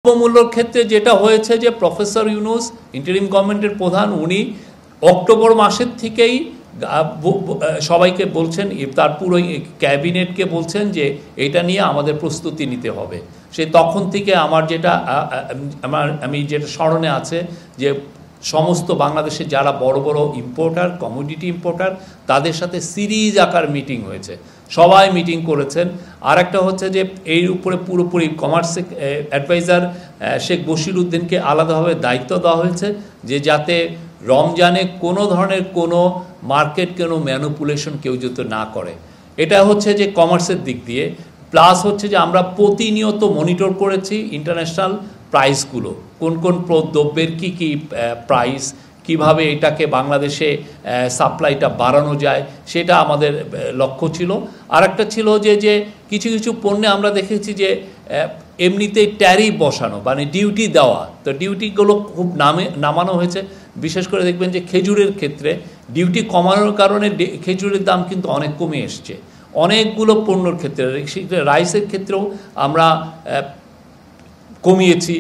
দ্রব্যমূল্যর ক্ষেত্রে যেটা হয়েছে যে প্রফেসর ইউনূস ইন্টারিম গভর্নমেন্টের প্রধান উনি অক্টোবর মাসের থেকেই সবাইকে বলছেন, তার পুরো ক্যাবিনেটকে বলছেন যে এটা নিয়ে আমাদের প্রস্তুতি নিতে হবে। সে তখন থেকে আমি যেটা স্মরণে আছে যে সমস্ত বাংলাদেশে যারা বড় বড় ইম্পোর্টার, কমোডিটি ইম্পোর্টার, তাদের সাথে সিরিজ আকার মিটিং হয়েছে, সবাই মিটিং করেছেন। আর একটা হচ্ছে যে এর উপরে পুরোপুরি কমার্স অ্যাডভাইজার শেখ বশির উদ্দিনকে আলাদাভাবে দায়িত্ব দেওয়া হয়েছে যে যাতে রমজানে কোনো ধরনের কোনো মার্কেট কোনো ম্যানিপুলেশন কেউ যাতে না করে। এটা হচ্ছে যে কমার্সের দিক দিয়ে। প্লাস হচ্ছে যে আমরা প্রতিনিয়ত মনিটর করেছি ইন্টারন্যাশনাল প্রাইসগুলো, কোন কোন দ্রব্যের কী কী প্রাইস, কিভাবে এটাকে বাংলাদেশে সাপ্লাইটা বাড়ানো যায়, সেটা আমাদের লক্ষ্য ছিল। আর একটা ছিল যে কিছু কিছু পণ্যে আমরা দেখেছি যে এমনিতেই ট্যারিফ বসানো, মানে ডিউটি দেওয়া, তো ডিউটিগুলো খুব নামানো হয়েছে। বিশেষ করে দেখবেন যে খেজুরের ক্ষেত্রে ডিউটি কমানোর কারণে খেজুরের দাম কিন্তু অনেক কমে এসছে অনেকগুলো পণ্যর ক্ষেত্রে। রাইসের ক্ষেত্রেও আমরা কমিয়েছি,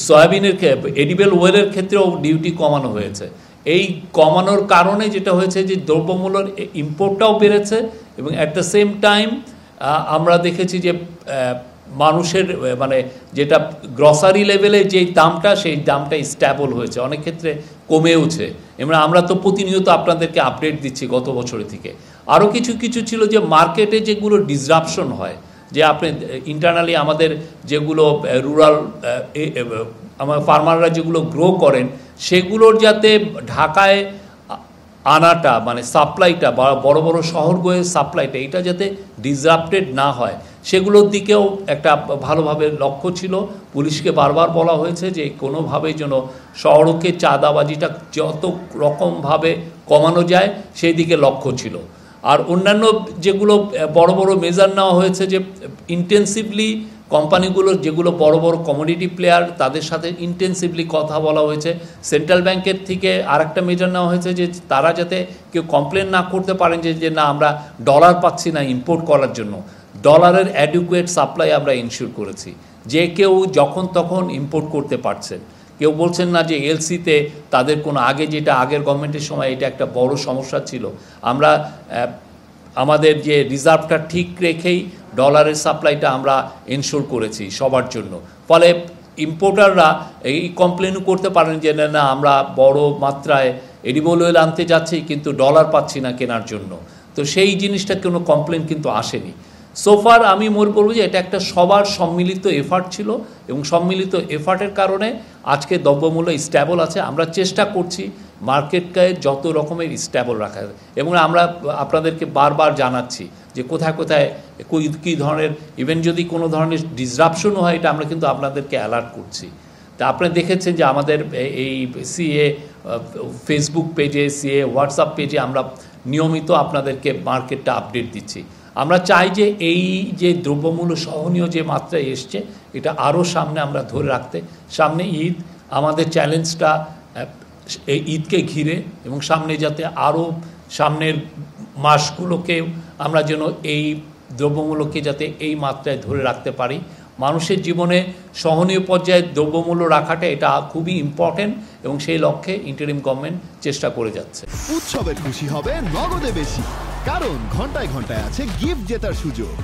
সয়াবিনের এডিবল ওয়েলের ক্ষেত্রেও ডিউটি কমানো হয়েছে। এই কমানোর কারণে যেটা হয়েছে যে দ্রব্যমূল্যের ইম্পোর্টটাও বেড়েছে এবং অ্যাট দ্য সেম টাইম আমরা দেখেছি যে মানুষের মানে যেটা গ্রসারি লেভেলে যেই দামটা, সেই দামটা স্ট্যাবল হয়েছে, অনেক ক্ষেত্রে কমেওছে। এবং আমরা তো প্রতিনিয়ত আপনাদেরকে আপডেট দিচ্ছি গত বছরের থেকে। আরও কিছু কিছু ছিল যে মার্কেটে যেগুলো ডিসরাপশন হয়, যে আপনি ইন্টারনালি আমাদের যেগুলো রুরাল আমার ফার্মাররা যেগুলো গ্রো করেন, সেগুলোর যাতে ঢাকায় আনাটা মানে সাপ্লাইটা বা বড় বড় শহরগুলোর সাপ্লাইটা এটা যাতে ডিসরাপ্টেড না হয়, সেগুলোর দিকেও একটা ভালোভাবে লক্ষ্য ছিল। পুলিশকে বারবার বলা হয়েছে যে কোনোভাবেই যেন শহরকে চাঁদাবাজিটা যত রকমভাবে কমানো যায় সেই দিকে লক্ষ্য ছিল। আর অন্যান্য যেগুলো বড় বড় মেজার নেওয়া হয়েছে যে ইন্টেন্সিভলি কোম্পানিগুলোর যেগুলো বড় বড় কমোডিটি প্লেয়ার, তাদের সাথে ইন্টেন্সিভলি কথা বলা হয়েছে। সেন্ট্রাল ব্যাংকের থেকে আরেকটা মেজার নেওয়া হয়েছে যে তারা যাতে কেউ কমপ্লেন না করতে পারেন যে না আমরা ডলার পাচ্ছি না ইম্পোর্ট করার জন্য, ডলারের অ্যাডিকুয়েট সাপ্লাই আমরা ইনশিওর করেছি, যে কেউ যখন তখন ইম্পোর্ট করতে পারছেন। কেউ বলছেন না যে এলসিতে তাদের কোনো আগে যেটা আগের গভর্নমেন্টের সময় এটা একটা বড় সমস্যা ছিল, আমরা আমাদের যে রিজার্ভটা ঠিক রেখেই ডলারের সাপ্লাইটা আমরা এনশিওর করেছি সবার জন্য। ফলে ইম্পোর্টাররা এই কমপ্লেনও করতে পারেন যে না আমরা বড় মাত্রায় এডিবল অয়েল আনতে যাচ্ছি কিন্তু ডলার পাচ্ছি না কেনার জন্য। তো সেই জিনিসটা কোনো কমপ্লেন কিন্তু আসেনি সোফার। আমি মনে করবো যে এটা একটা সবার সম্মিলিত এফার্ট ছিল এবং সম্মিলিত এফার্টের কারণে আজকে দ্রব্যমূল্য স্ট্যাবল আছে। আমরা চেষ্টা করছি মার্কেটকে যত রকমের স্ট্যাবল রাখা যায় এবং আমরা আপনাদেরকে বারবার জানাচ্ছি যে কোথায় কোথায় কী ধরনের ইভেন যদি কোনো ধরনের ডিসরাপশনও হয় এটা আমরা কিন্তু আপনাদেরকে অ্যালার্ট করছি। তা আপনি দেখেছেন যে আমাদের এই সিএ ফেসবুক পেজে, সিএ হোয়াটসঅ্যাপ পেজে আমরা নিয়মিত আপনাদেরকে মার্কেটটা আপডেট দিচ্ছি। আমরা চাই যে এই যে দ্রব্যমূল্য সহনীয় যে মাত্রায় এসছে এটা আরও সামনে আমরা ধরে রাখতে। সামনে ঈদ, আমাদের চ্যালেঞ্জটা এই ঈদকে ঘিরে এবং সামনে যাতে আরও সামনের মাসগুলোকে আমরা যেন এই দ্রব্যমূল্যকে যাতে এই মাত্রায় ধরে রাখতে পারি। মানুষের জীবনে সহনীয় পর্যায়ে দ্রব্যমূল্য রাখাটা এটা খুবই ইম্পর্টেন্ট এবং সেই লক্ষ্যে ইন্টারিম গভর্নমেন্ট চেষ্টা করে যাচ্ছে। উৎসবে খুশি হবে নগদে বেশি, কারণ ঘন্টায় ঘন্টায় আছে গিফট জেতার সুযোগ।